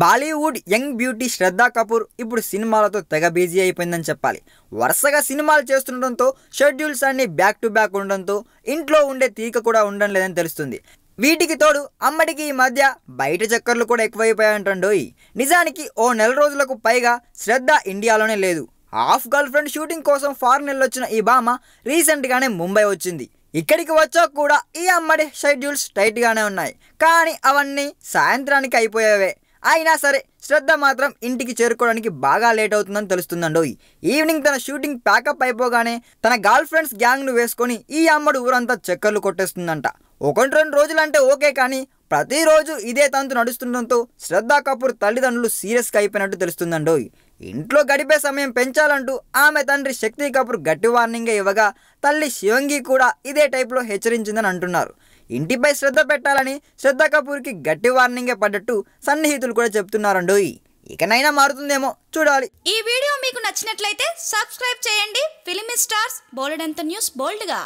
Bollywood young beauty శ్రద్ధా కపూర్ ఇప్పుడు సినిమాలతో తెగ బిజీ అయిపోయిందని చెప్పాలి. వరుసగా సినిమాలు చేస్తుండటంతో షెడ్యూల్స్ అన్ని బ్యాక్ టు బ్యాక్ ఉండడంతో ఇంట్లో ఉండే తీరిక కూడా ఉండడం లేదని తెలుస్తుంది. వీటికి తోడు అమ్మడికి ఈ మధ్య బయట చక్కర్లు కూడా ఎక్కువైపోయాయంటండోయ్. నిజానికి ఓ నెల రోజులకు పైగా శ్రద్ధ ఇండియాలోనే లేదు. హాఫ్ గర్ల్ ఫ్రెండ్ షూటింగ్ కోసం ఫారెన్ వెళ్ళొచ్చిన ఈ భామ రీసెంట్గానే ముంబై వచ్చింది. ఇక్కడికి వచ్చాక కూడా ఈ అమ్మడి షెడ్యూల్స్ టైట్గానే ఉన్నాయి. కానీ అవన్నీ సాయంత్రానికి అయిపోయేవే. అయినా సరే శ్రద్ధ మాత్రం ఇంటికి చేరుకోవడానికి బాగా లేట్ అవుతుందని తెలుస్తుందండోయ్. ఈవినింగ్ తన షూటింగ్ ప్యాకప్ అయిపోగానే తన గర్ల్ ఫ్రెండ్స్ గ్యాంగ్ను వేసుకొని ఈ అమ్మడు ఊరంతా చక్కర్లు కొట్టేస్తుందంట. 1-2 రోజులంటే ఓకే, కానీ ప్రతిరోజు ఇదే తంతు నడుస్తుండటంతో శ్రద్ధా కపూర్ తల్లిదండ్రులు సీరియస్గా అయిపోయినట్టు తెలుస్తుందండోయ్. ఇంట్లో గడిపే సమయం పెంచాలంటూ ఆమె తండ్రి శక్తి కపూర్ గట్టి వార్నింగ్ ఇవ్వగా తల్లి శివంగి కూడా ఇదే టైప్లో హెచ్చరించిందని అంటున్నారు. ఇంటిపై శ్రద్ధ పెట్టాలని శ్రద్ధా కపూర్కి గట్టి వార్నింగే పడ్డట్టు సన్నిహితులు కూడా చెప్తున్నారండోయ్. ఇకనైనా మారుతుందేమో చూడాలి. ఈ వీడియో మీకు నచ్చినట్లయితే సబ్స్క్రైబ్ చేయండి. ఫిలిమి స్టార్స్ బోలెడంత న్యూస్ బోల్డ్గా.